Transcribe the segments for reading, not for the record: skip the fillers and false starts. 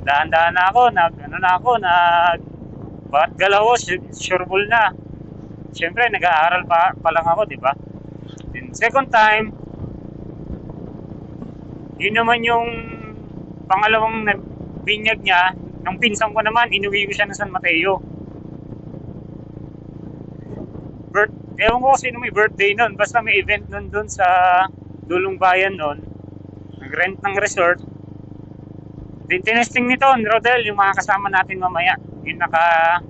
dahan-dahan na ako, bakit galaw ko, sureball na. Siyempre, nag-aaral pa lang ako, di ba? Then, second time, yun naman yung pangalawang binyag niya. Nung pinsan ko naman, inuwi ko siya ng San Mateo. Ewan ko sino may birthday nun. Basta may event nun dun sa Dulong Bayan nun. Nag-rent ng resort. Then tinesting nito, Rodel, yung mga kasama natin mamaya. Yung naka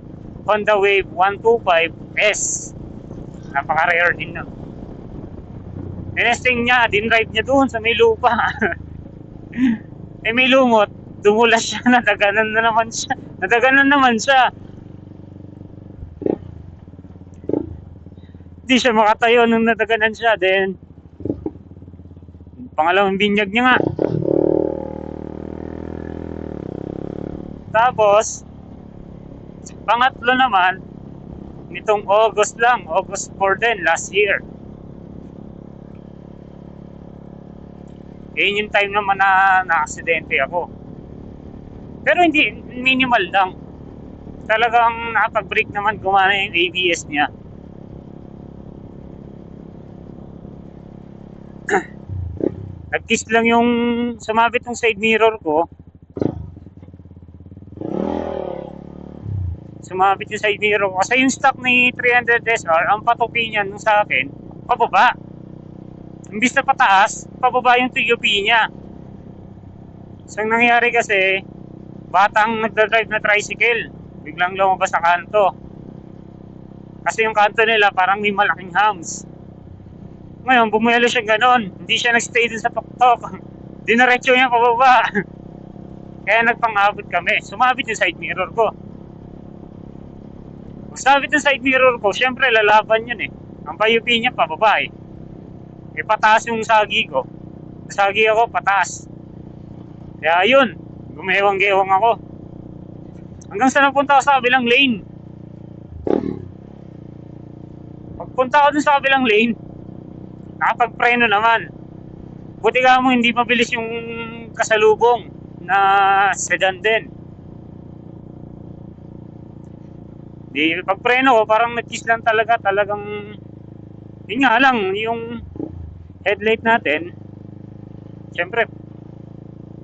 Honda Wave 125S. Napaka-rare din nun. Tinesting niya, dinrive niya doon sa may lupa. May lumot. Dumulas siya, nadaganan naman siya. Hindi siya makatayo nung nadaganan siya. Then, pangalawang binyag niya nga. Tapos, pangatlo naman, nitong August 4 din, last year. Yun yung time naman na aksidente ako. Pero hindi, minimal lang. Talagang nakapag-brake naman, gumana yung ABS niya. Nag-kiss lang yung sumabit ng side mirror ko. Sumabit yung side mirror ko. Kasi yung stock ni 300 SR, ang patupi niya nung sa akin, pababa. Imbis na pataas, pababa yung TUP niya. So, ang nangyari kasi, batang nagdadrive na tricycle, biglang lumabas sa kanto. Kasi yung kanto nila parang may malaking hams. Ngayon, bumuelo siya ganon. Hindi siya nagstay dun sa tuktok. Dinaretso niya pababa. Kaya nagpang-abot kami. Sumabit yung side mirror ko. Pag sabit yung side mirror ko, syempre lalaban yun eh. Ang payupi niya pababa eh. Eh pataas yung sagi ko. Sagi ako, pataas. Kaya yun, gumewang-gewang ako. Hanggang sa napunta ako sa kabilang lane. Pagpunta ako dun sa kabilang lane, nakapagpreno naman. Buti ka mo hindi mabilis yung kasalubong na sedan din. Di pagpreno ko parang nag-kiss lang talagang yun nga lang yung headlight natin. Siyempre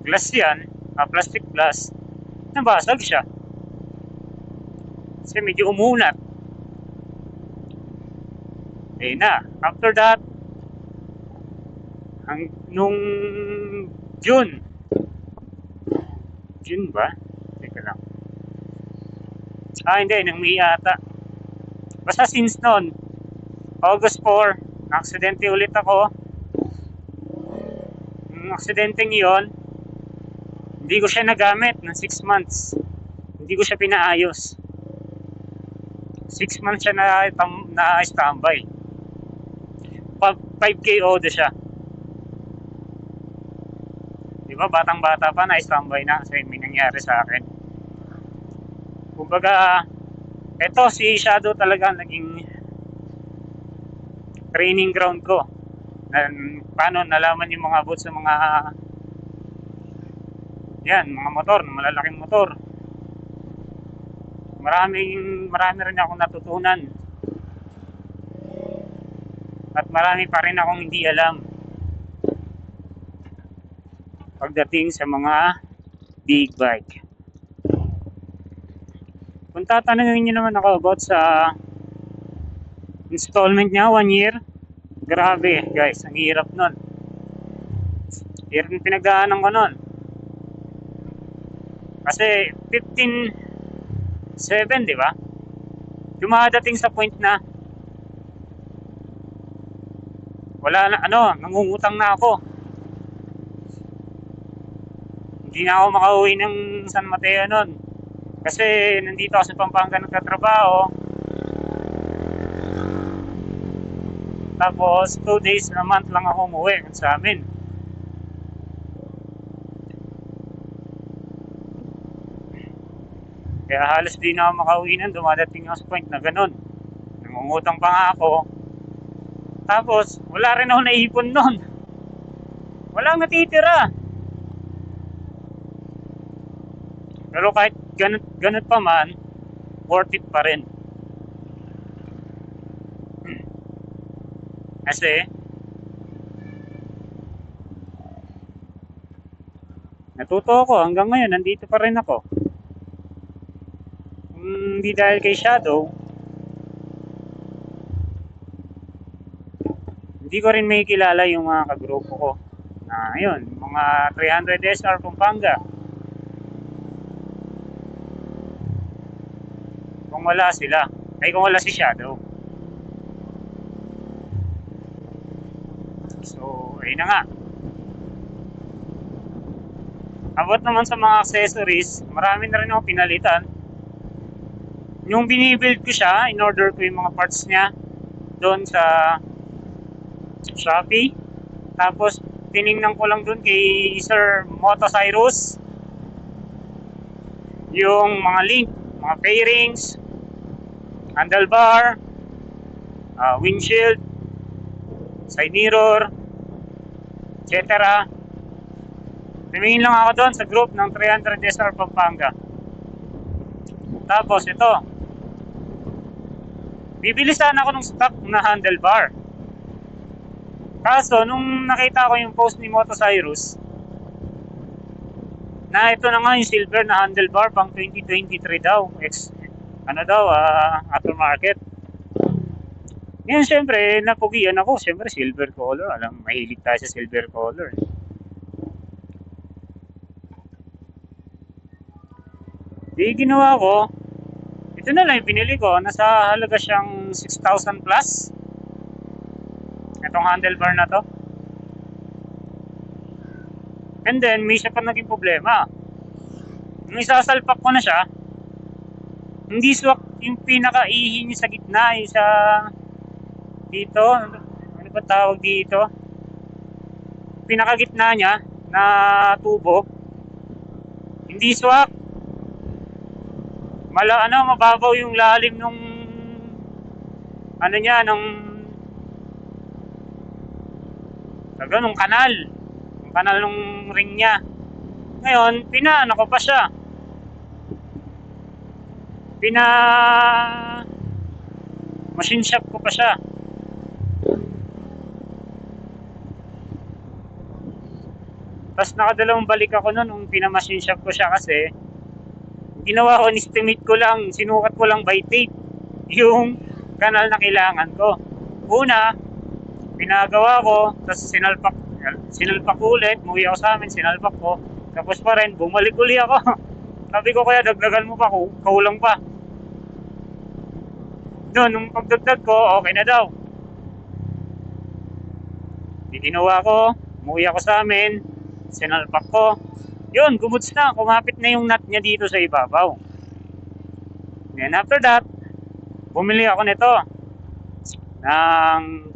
glass yan, plastic glass. Nabasag siya. Kasi medyo umunat. Eh na, after that, nung June ba? Teka lang. Hindi, nung May ata. Basta since noon, August 4, na-aksidente ulit ako. Yung aksidenteng yun, hindi ko siya nagamit ng 6 months. Hindi ko siya pinaayos. 6 months siya na standby. 5K odo siya. Diba, batang-bata pa na standby na kasi may nangyari sa akin. Kumbaga, eto si Shadow talaga naging training ground ko. Paano nalaman yung mga about sa mga mga motor, malalaking motor. Marami rin akong natutunan. At marami pa rin akong hindi alam pagdating sa mga big bike. Kung tatanungin nyo naman ako about sa installment niya, 1 year, grabe guys, ang hirap nun. Hirap yung pinagdaanan ko nun. Kasi 15.7, di ba? Dumadating sa point na wala na, nangungutang na ako. Hindi na ako makauwi ng San Mateo nun. Kasi nandito ako sa Pampanga nagtatrabaho. Tapos 2 days a month lang ako umuwi sa amin. Kaya halos di na ako makauwi nun. Dumadating ako sa point na ganun. Nangungutang pa nga ako. Tapos wala rin ako naipon nun. Walang natitira. Pero kahit ganun pa man, worth it pa rin. Kasi, natuto ako hanggang ngayon, nandito pa rin ako. Hindi dahil kay Shadow, hindi ko rin may kilala yung mga kagrupo ko. Na yun, mga 300 SR Pampanga. Kung wala sila, ay kung wala si Shadow. So, ayun na nga. Abot naman sa mga accessories, marami na rin ako pinalitan. Yung binibuild ko siya, in order ko yung mga parts niya doon sa Shopee. Tapos, tiningnan ko lang doon kay Sir Motocyrus yung mga link, mga fairings, handlebar, windshield, side mirror, etc. Tumingin lang ako doon sa group ng 300 SR Pampanga. Tapos ito, bibili sana ako ng stock na handlebar. Kaso, nung nakita ko yung post ni Motocyrus, na ito na nga yung silver na handlebar pang 2023 daw. Aftermarket. Ngayon, syempre, napugian ako. Syempre, silver color. Alam, mahilig tayo sa silver color. Di ginawa ko, ito na lang yung pinili ko. Nasa halaga siyang 6,000 plus. Itong handlebar na to. And then, may isa pa naging problema. Nung isasalpak ko na siya, hindi swak yung pinaka-ihi niya sa gitna. Yung sa dito. Ano ba tawag dito? Pinaka-gitna niya na tubo. Hindi swak. Mababaw yung lalim nung nung kanal. Yung kanal nung ring niya. Ngayon, ko pa siya. Machine shop ko pa siya. Tapos nakadalawang balik ako nun nung pinamachine shop ko siya kasi ginawa ko, estimate ko lang, sinukat ko lang by tape yung kanal na kailangan ko. Una, pinagawa ko, tapos sinalpak ko ulit, umuwi ako sa amin, sinalpak ko, tapos pa rin, bumalik uli ako. Sabi ko kaya dagdagan mo pa, kulang pa. Doon, nung pagdagdag ko, okay na daw. Di ginawa ko, umuwi ako sa amin, sinalpak ko. Yun, gumuts na. Kumapit na yung nut niya dito sa ibabaw. Then after that, bumili ako nito ng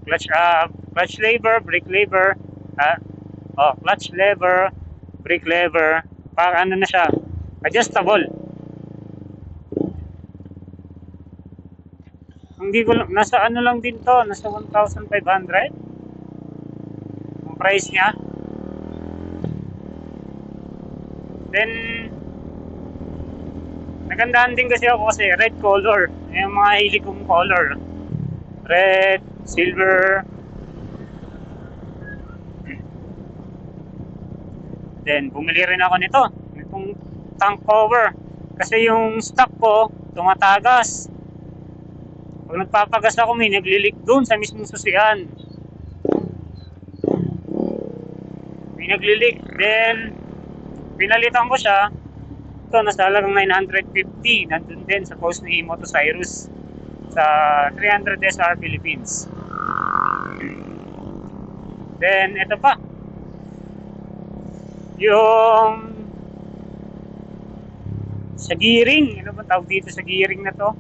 clutch lever, brake lever, clutch lever, brake lever, para ano na siya, adjustable. Hindi ko lang, nasa ano lang din to, nasa 1,500 ang price niya. Then, nagandahan din kasi ako kasi red color. Yung mga hilig kong color. Red, silver. Then, bumili rin ako nito. Itong tank cover. Kasi yung stock ko, tumatagas. Pag nagpapagas ako, may naglilik doon sa mismong susian. May naglilik. Then, pinalitan ko siya. Ito, nasa halagang 950. Nandun din sa post ni Motocyrus sa 300 SR Philippines. Then, ito pa. Yung sa gearing. Ano ba tawag dito sa gearing na to?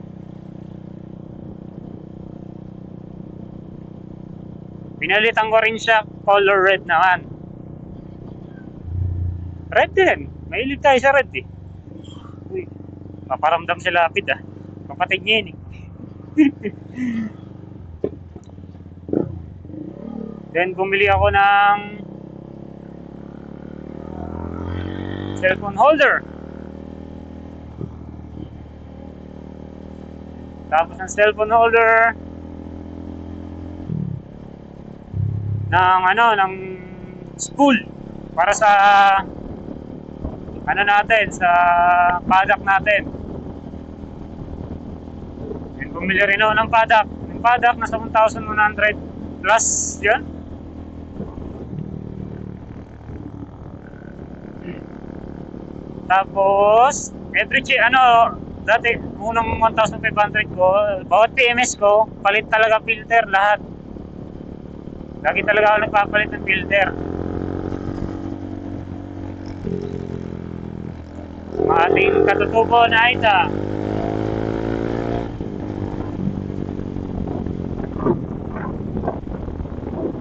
Pinalitan ko rin siya color red naman. Red din. Mahilig tayo sa red eh. Uy, paparamdam sa lapid ah. Kapatid niya yun eh. Then bumili ako ng cellphone holder. Tapos ang cellphone holder ng spool para sa natin, sa paddock natin. And bumili rin ako ng paddock. Yung paddock nasa 1,100 plus yun. Tapos dati unang 1,500 ko, bawat PMS ko palit talaga filter lahat. Lagi talaga ako nagpapalit ng filter. Ang ating katutubo na Aida.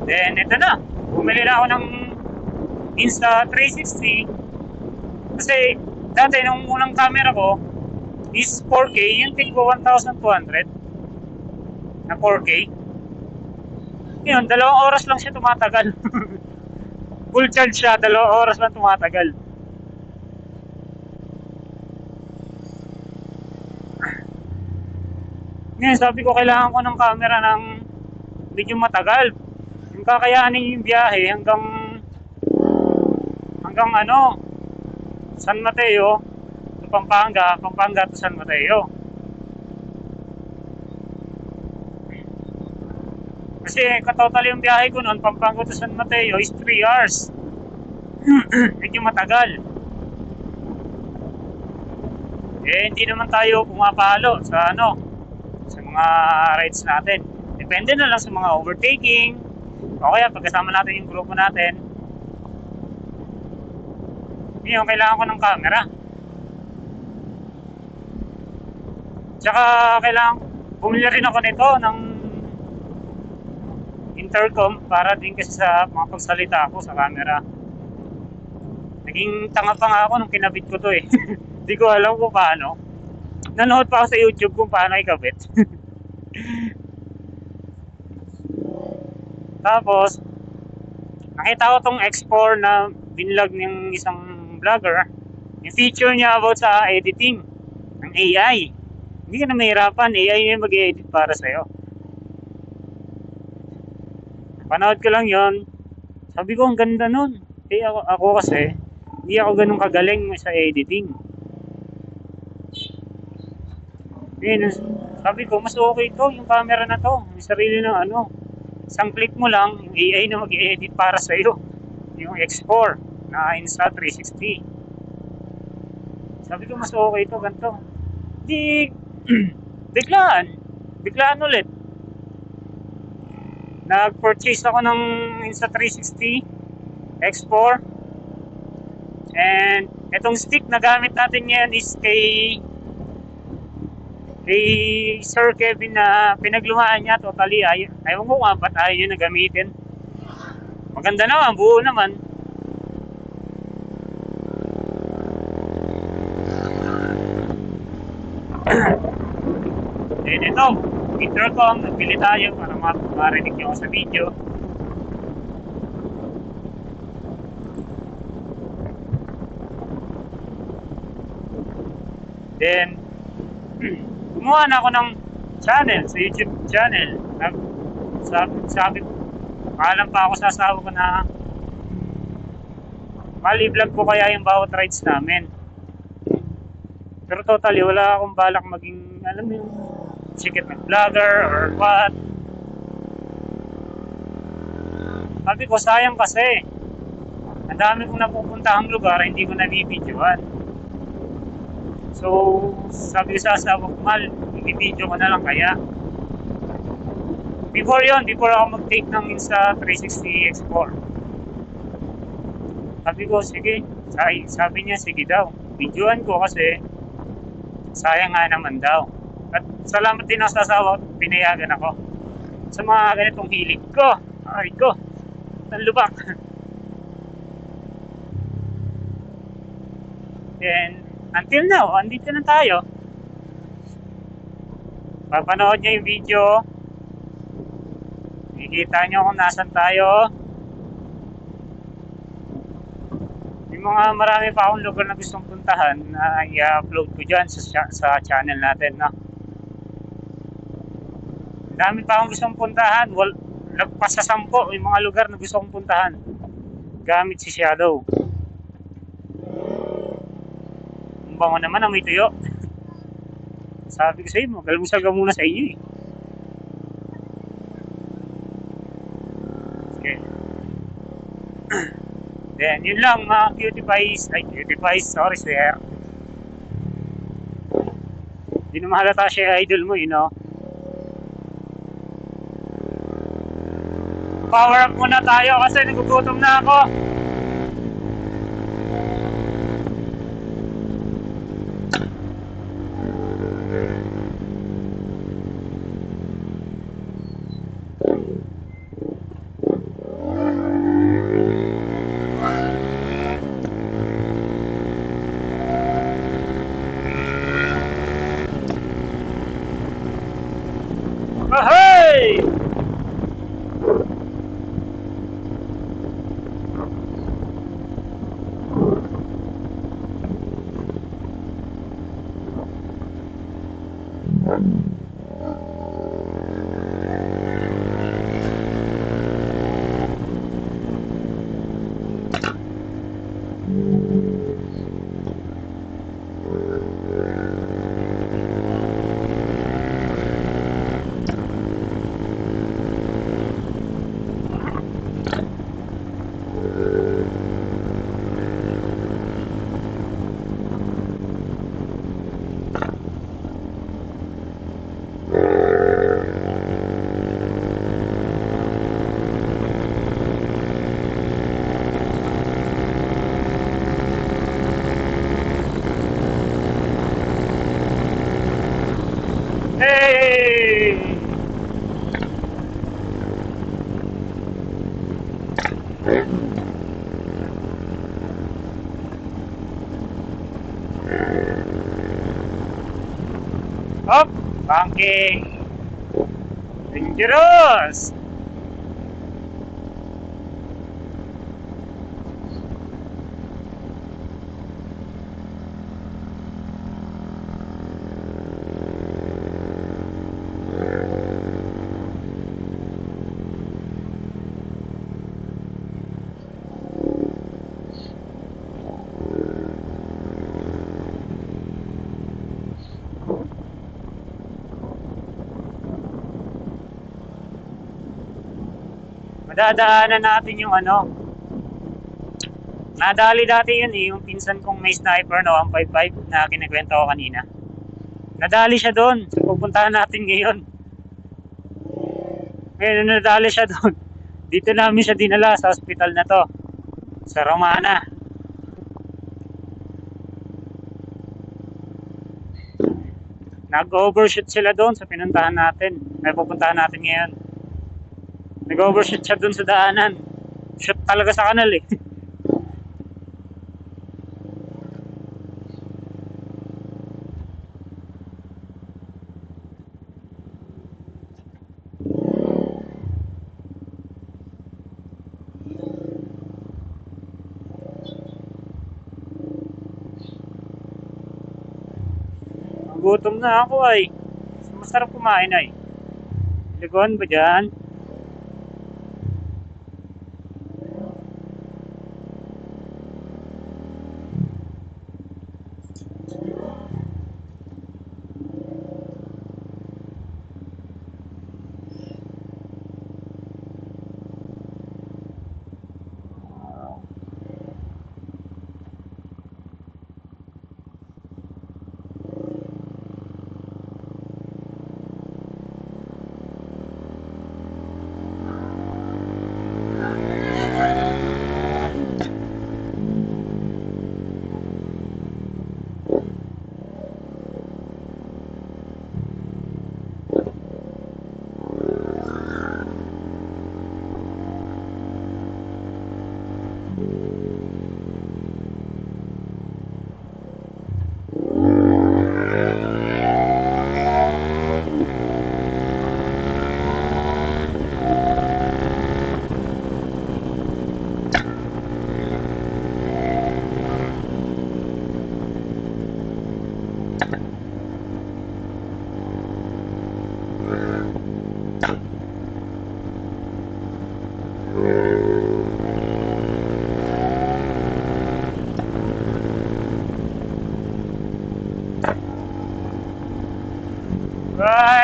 Then ito na, bumili na ako ng Insta360 kasi dati nung unang camera ko is 4K, yung tigpo 1,200 na 4K. Yun, 2 oras lang siya tumatagal. Full charge siya, 2 oras lang tumatagal. Ngayon, sabi ko kailangan ko ng camera ng medyo matagal. Yung kakayanin yung biyahe hanggang San Mateo to Pampanga to San Mateo. Kasi katotal yung biyahe ko noon, Pampanga to San Mateo is 3 hours. Medyo matagal. Hindi naman tayo pumapalo sa mga rides natin. Depende na lang sa mga overtaking o kaya pagkasama natin yung grupo natin. Ngayon, kailangan ko ng camera. Tsaka bumili rin ako nito ng intercom para din kasi sa mga pagsalita ko sa camera. Naging tanga pa nga ako nung kinabit ko to eh. Hindi ko alam kung paano. Nanood pa ako sa YouTube kung paano ikabit. Tapos, nakita ko tong X4 na binlog ng isang vlogger. Yung feature niya about sa editing ng AI. Hindi ka na mahirapan, AI yung mag-edit para sa'yo. Panood ko lang yon. Sabi ko, ang ganda nun. Ako kasi, hindi ako ganun kagaling sa editing. Sabi ko, mas okay to, yung camera na to. May sarili ng isang click mo lang, yung AI na mag-i-edit para sa'yo. Yung X4 na Insta360. Sabi ko, mas okay to, ganito. Biglaan ulit. Nag-purchase ako ng Insta360 X4. And itong stick na gamit natin ngayon is kay Sir Kevin na pinaglumaan niya totally. Ayaw ko nga ba't ayaw nyo na gamitin. Maganda naman, buo naman. Then ito, intercom, nagpili tayo para marinig nyo sa video. Then gumawa na ako ng channel sa YouTube channel. Sabi ko, alam pa ako sa asawa ko na mali-vlog ko kaya yung bawat rides namin. Pero totally, wala akong balak maging, alam mo yung sikat na vlogger or what. Sabi ko, sayang kasi. Ang dami kong napupuntahang lugar, hindi ko nabibidyoan. So, sabi ko sa asawa ko, mahal, i-video ko na lang kaya. Before ako mag-take ng Insta360 X4. Sabi ko, sige. Sabi niya, sige daw. Videoan ko kasi sayang nga naman daw. At salamat din ako sa asawa ko, pinayagan ako. Sa mga ganitong hilig ko. Ay ko, ang lubak. And until now, andito na tayo. Papanood nyo yung video. Makikita nyo kung nasan tayo. Yung mga marami pa akong lugar na gustong puntahan na i-upload ko dyan sa channel natin, no? Dami pa akong gustong puntahan. Lagpas sa 10 yung mga lugar na gusto kong puntahan. Gamit si Shadow. Ang bango naman, amoy tuyo. Sabi ko sa iyo, galmusal ka muna sa inyo eh. Okay. Then, yun lang mga cutie pies. Ay, cutie pies. Sorry, sir. Hindi na mahalata siya idol mo, you know. Power up muna tayo kasi nagugutom na ako. Hey! Hey! Up! Banking! Dangerous! Madadaanan natin yung ano. Nadali dati yun eh, yung pinsan kong may sniper na 155 na kinikwento ko kanina. Nadali siya doon. So, pupuntahan natin ngayon. Ngayon nadali siya doon. Dito namin siya dinala sa hospital na to. Sa Romana. Nag-overshoot sila doon sa pinuntahan natin. May pupuntahan natin ngayon. Nag-overshoot siya doon sa daanan. Shoot talaga sa kanal eh. Gutom na ako ay. Masarap kumain ay. Ligon ba dyan?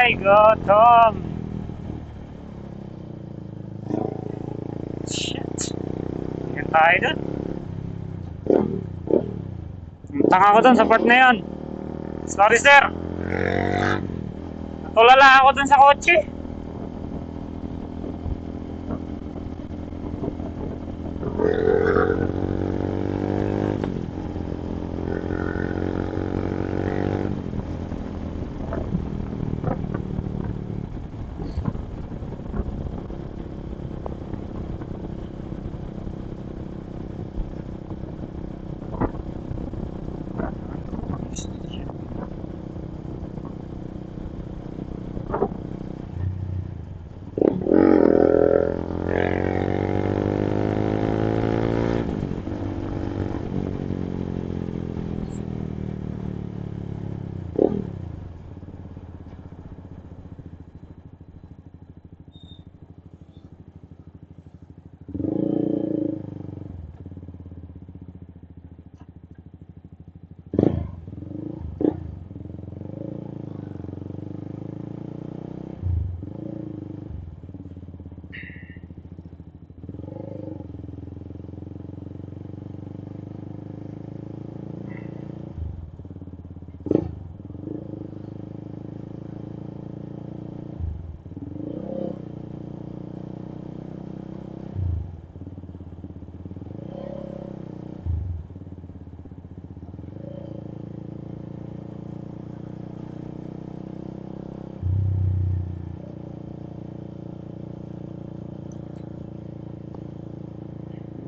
ay gutom. Shit. Yan tayo dun. Tanga ko dun sa part na yun. Sorry sir. Natulala ako dun sa kotse.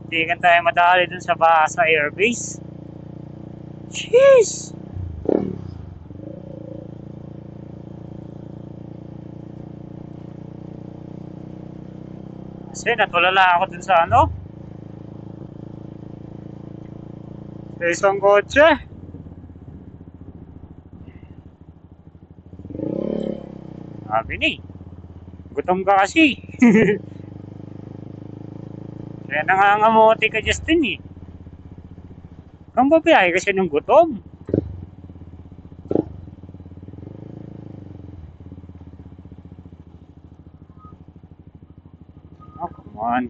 Hindi kan tayo madali dun sa Bahasa Airbase. Jeez! Kasi natulala ako dun sa ano? Sa isang kotse. Sabi ni, gutom ka kasi. Kaya nangangamote ka, Justin eh. Kang babiyahe kasi ng gutom. Oh, come on.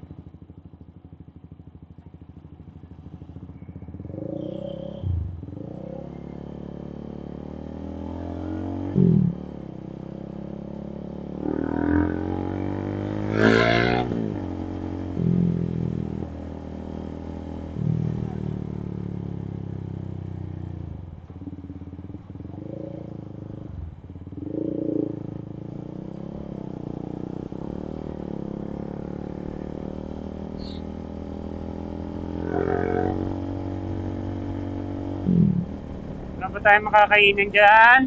Wala ba tayo makakainin dyan?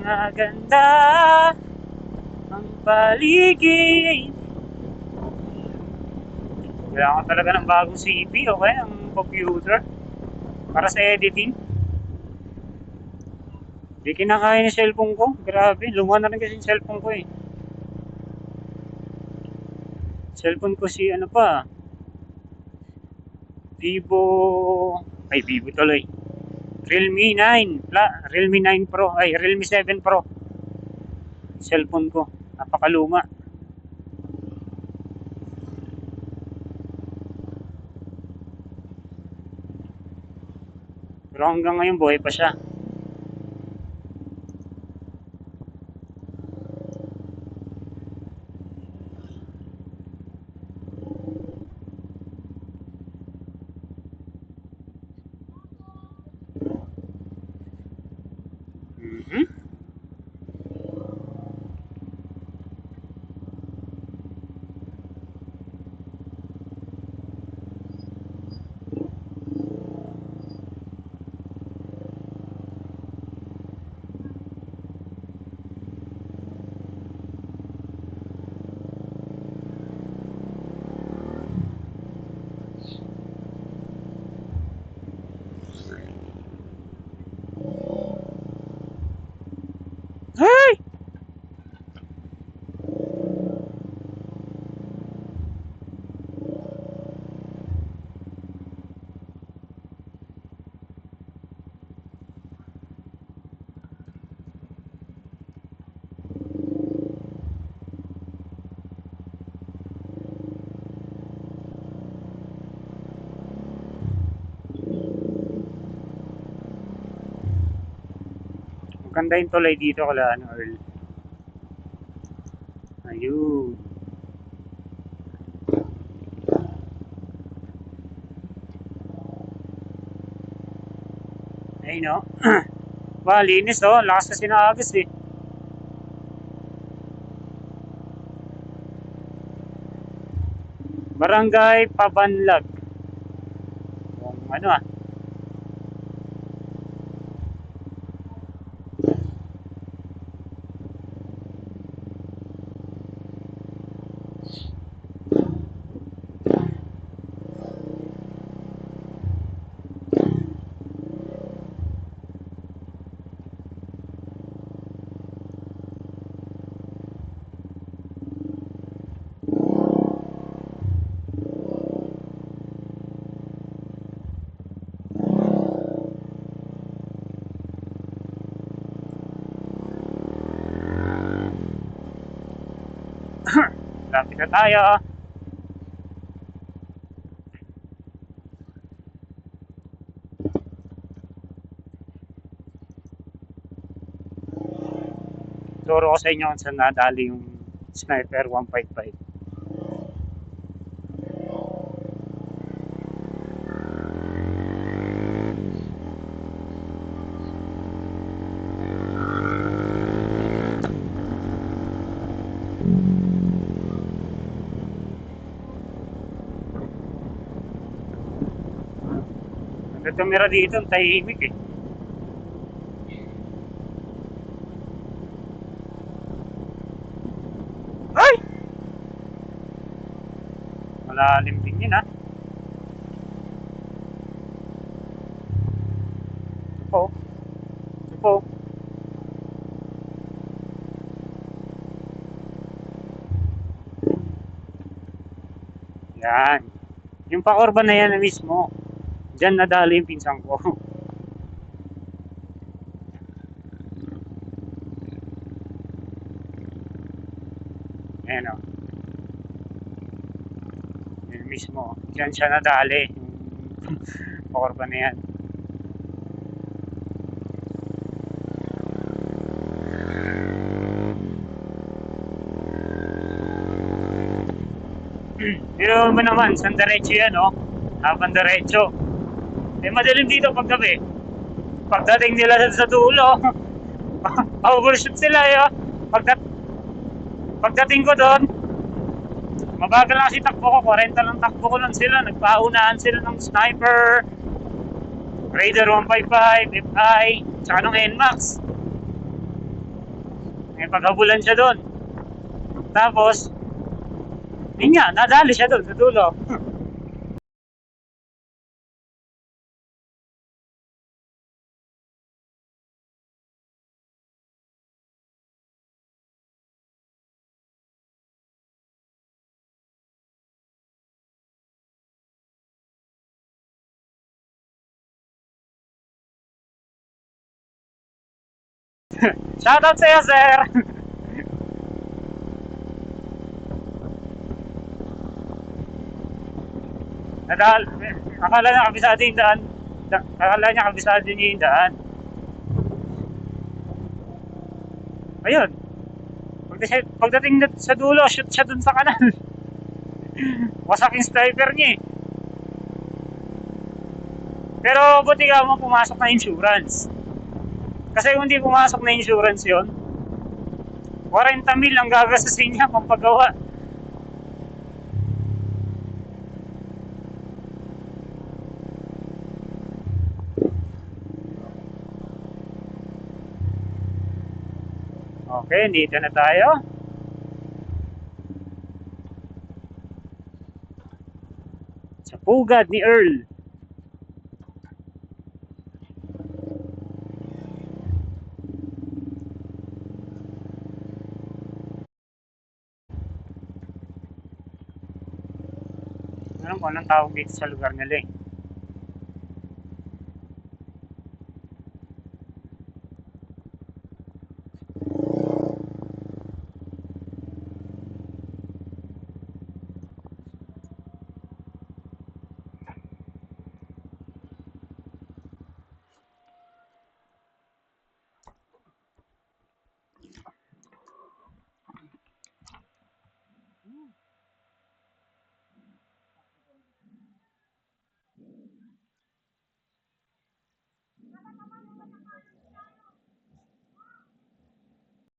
Maganda ang paligid. Kailangan talaga ng bagong CPU, okay? Ang computer para sa editing. Hindi kinakaya ng cellphone ko. Grabe, luma na rin kasi yung cellphone ko eh. Cellphone ko si ano pa, Vivo, ay Vivo tuloy. Realme 9, Realme 9 Pro, ay Realme 7 Pro. Cellphone ko, napakaluma. Pero hanggang ngayon buhay pa siya. Mhm. Ganda yung tulay dito kala ano, Earl. Ayun. Ayun no. Ba, linis oh. Lakas kasi naagos eh. Barangay Pabanlag. Kung ano ah. Lapit na tayo. Turo ko sa inyo kung saan nadali yung Sniper 155. Hanggang tumira dito, ang tahimik eh. Ay! Malalim din yun ah. Ito po. Ito po. Yan. Yung pa-urban na yan na mismo. Diyan nadali yung pinsan ko. Ayan o. Yan mismo. Diyan siya nadali. Yung pa-urban na yan. Pero mo naman, san diretso yan o. Habang diretso. Eh madalim dito pag gabi. Pagdating nila sa dulo, overshoot sila eh. Pagdating ko doon, mabagal lang kasi takbo ko, 40 lang takbo ko lang sila. Nagpaunahan sila ng Sniper, Raider 155, FI, tsaka ng NMAX. May paghabulan siya doon. Tapos, yun nga, nadali siya doon sa dulo. Shoutout sa'yo, sir! Nadal, akala niya kabisado yung daan. Akala niya kabisado niya yung daan. Ayun. Pagdating sa dulo, shoot siya dun sa kanan. Wasak yung sniper niya eh. Pero buti ka mo pumasok na insurance. Kasi kung hindi pumasok na insurance yon, 40 mil ang gagastusin niya pang paggawa. Okay, dito na tayo. Sa pugad ni Earl. Alam ko anong tawag dito sa lugar nila eh.